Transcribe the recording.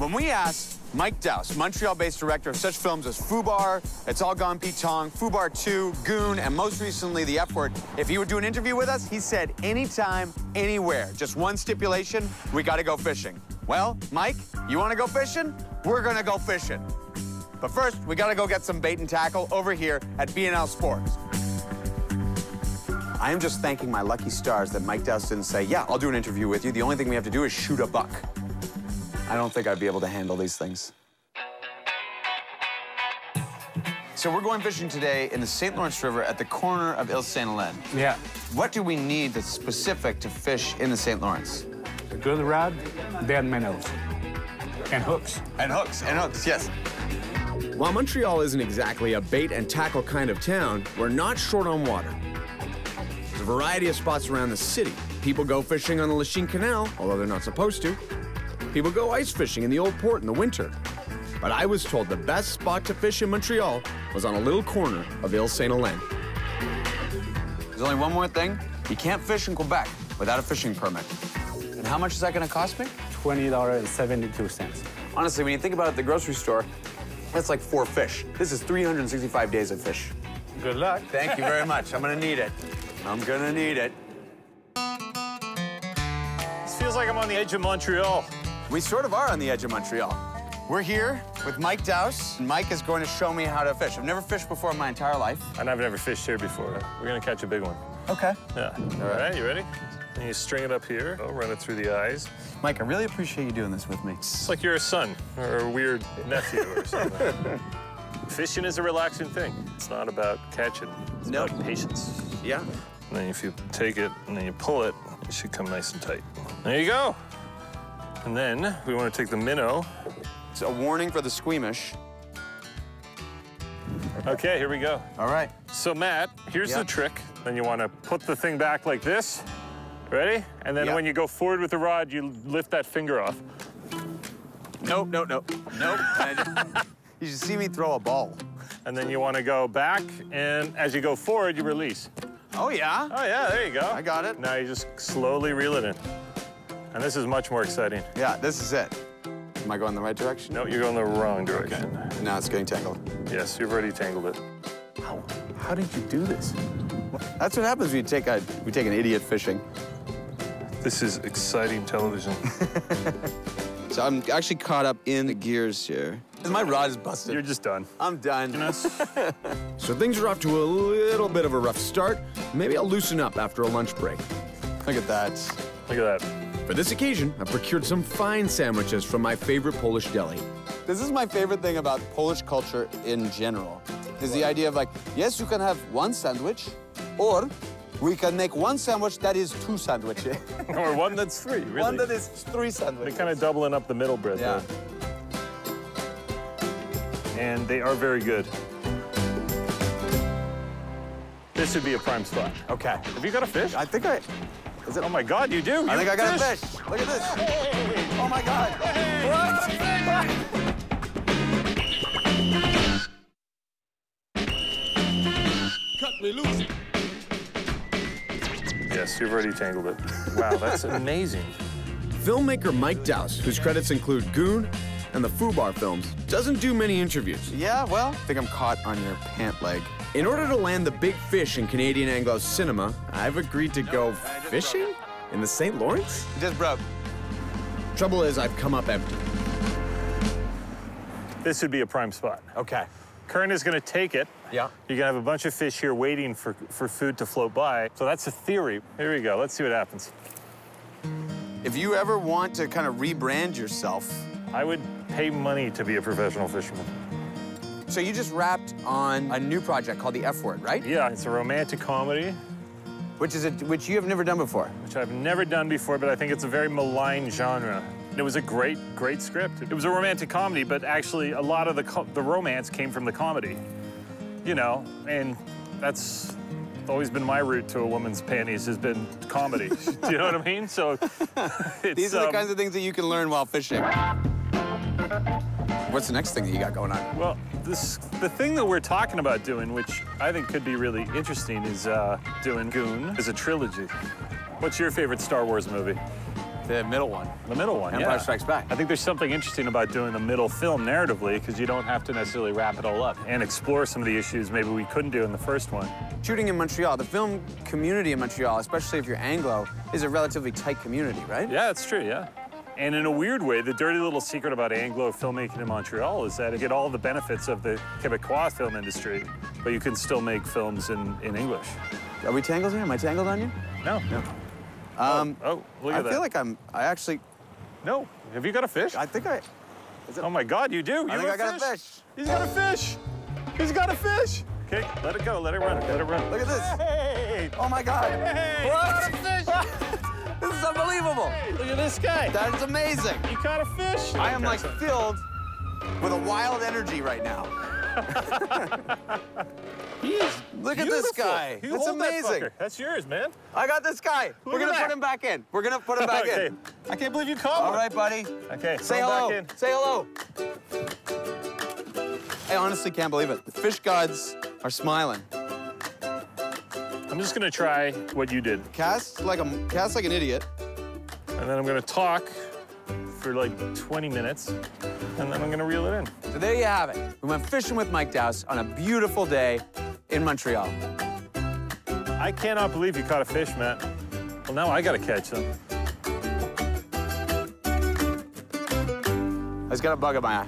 When we asked Mike Dowse, Montreal-based director of such films as Fubar, It's All Gone Pete Tong, Fubar 2, Goon, and most recently The F Word, if he would do an interview with us, he said anytime, anywhere. Just one stipulation, we gotta go fishing. Well, Mike, you wanna go fishing? We're gonna go fishing. But first, we gotta go get some bait and tackle over here at B&L Sports. I am just thanking my lucky stars that Mike Dowse didn't say, yeah, I'll do an interview with you. The only thing we have to do is shoot a buck. I don't think I'd be able to handle these things. So we're going fishing today in the St. Lawrence River at the corner of Ile Saint-Hélène. Yeah. What do we need that's specific to fish in the St. Lawrence? A good rod, dead minnows, and hooks. And hooks, yes. While Montreal isn't exactly a bait and tackle kind of town, we're not short on water. There's a variety of spots around the city. People go fishing on the Lachine Canal, although they're not supposed to. People go ice fishing in the Old Port in the winter. But I was told the best spot to fish in Montreal was on a little corner of Ile Saint-Hélène. There's only one more thing. You can't fish in Quebec without a fishing permit. And how much is that going to cost me? $20.72. Honestly, when you think about it at the grocery store, that's like 4 fish. This is 365 days of fish. Good luck. Thank you very much. I'm going to need it. I'm going to need it. This feels like I'm on the edge of Montreal. We sort of are on the edge of Montreal. We're here with Mike Dowse. Mike is going to show me how to fish. I've never fished before in my entire life. And I've never fished here before. We're gonna catch a big one. Okay. Yeah. All right, you ready? And you string it up here. Oh, run it through the eyes. Mike, I really appreciate you doing this with me. It's like you're a son or a weird nephew or something. Fishing is a relaxing thing. It's not about catching. It's about patience. Yeah. And then if you take it and then you pull it, it should come nice and tight. There you go. And then we want to take the minnow. It's a warning for the squeamish. Okay, here we go. All right. So, Matt, here's the trick. Then you want to put the thing back like this. Ready? And then when you go forward with the rod, you lift that finger off. Nope. You should see me throw a ball. And then you want to go back, and as you go forward, you release. Oh, yeah? Oh, yeah, there you go. I got it. Now you just slowly reel it in. And this is much more exciting. Yeah, this is it. Am I going the right direction? No, you're going the wrong direction. Okay. Now it's getting tangled. Yes, you've already tangled it. How did you do this? That's what happens when we take an idiot fishing. This is exciting television. So I'm actually caught up in the gears here. My rod is busted. You're just done. I'm done. So things are off to a little bit of a rough start. Maybe I'll loosen up after a lunch break. Look at that. Look at that. For this occasion, I procured some fine sandwiches from my favorite Polish deli. This is my favorite thing about Polish culture in general, is the idea of like, yes, you can have one sandwich, or we can make one sandwich that is 2 sandwiches. Or one that's 3, really. One that is 3 sandwiches. They're kind of doubling up the middle bread there. And they are very good. This would be a prime spot. Okay. Have you got a fish? I think I... Is it? Oh my God, you do. I think I got a fish. Look at this. Hey. Oh my God. Hey. What? Cut me loose. Yes, you've already tangled it. Wow, that's amazing. Filmmaker Mike Dowse, whose credits include Goon and the Fubar films, doesn't do many interviews. Yeah, well, I think I'm caught on your pant leg. In order to land the big fish in Canadian Anglo cinema, I've agreed to go fishing in the St. Lawrence? It just broke. Trouble is, I've come up empty. This would be a prime spot. Okay. Current is going to take it. Yeah. You're going to have a bunch of fish here waiting for food to float by. So that's a theory. Here we go. Let's see what happens. If you ever want to kind of rebrand yourself... I would pay money to be a professional fisherman. So you just wrapped on a new project called The F Word, right? Yeah, it's a romantic comedy. Which you have never done before. Which I've never done before, but I think it's a very maligned genre. It was a great script. It was a romantic comedy, but actually a lot of the romance came from the comedy. You know, and that's always been my route to a woman's panties has been comedy. Do you know what I mean? So these are the kinds of things that you can learn while fishing. What's the next thing that you got going on? Well, the thing that we're talking about doing, which I think could be really interesting, is doing Goon as a trilogy. What's your favorite Star Wars movie? The middle one. The middle one, Empire yeah. Strikes Back. I think there's something interesting about doing the middle film narratively because you don't have to necessarily wrap it all up and explore some of the issues maybe we couldn't do in the first one. Shooting in Montreal, the film community in Montreal, especially if you're Anglo, is a relatively tight community, right? Yeah, that's true, yeah. And in a weird way, the dirty little secret about Anglo filmmaking in Montreal is that you get all the benefits of the Quebecois film industry, but you can still make films in English. Are we tangled here? Am I tangled on you? No. No. Oh, look at that. I feel like I actually... No. Have you got a fish? I think I... Oh my God, you do. I think I got a fish. He's got a fish. He's got a fish. Okay, let it go. Let it run. Let it run. Look at this. Hey! Oh my God. Hey! What? You caught a fish. This is unbelievable. Hey, look at this guy. That is amazing. You caught a fish. I am like filled with a wild energy right now. He is Look at this guy. You That's hold that amazing. fucker. That's yours, man. I got this guy. We're at gonna that. put him back in. We're gonna put him back Okay. in. I can't believe you caught All one. right, buddy. Okay. Say throw him hello. back in. Say hello. I honestly can't believe it. The fish gods are smiling. I'm just gonna try what you did, Cast like an idiot. and then I'm gonna talk for like 20 minutes, and then I'm gonna reel it in. So there you have it. We went fishing with Mike Dowse on a beautiful day in Montreal. I cannot believe you caught a fish, Matt. Well, now I gotta catch them. I just got a bug in my eye.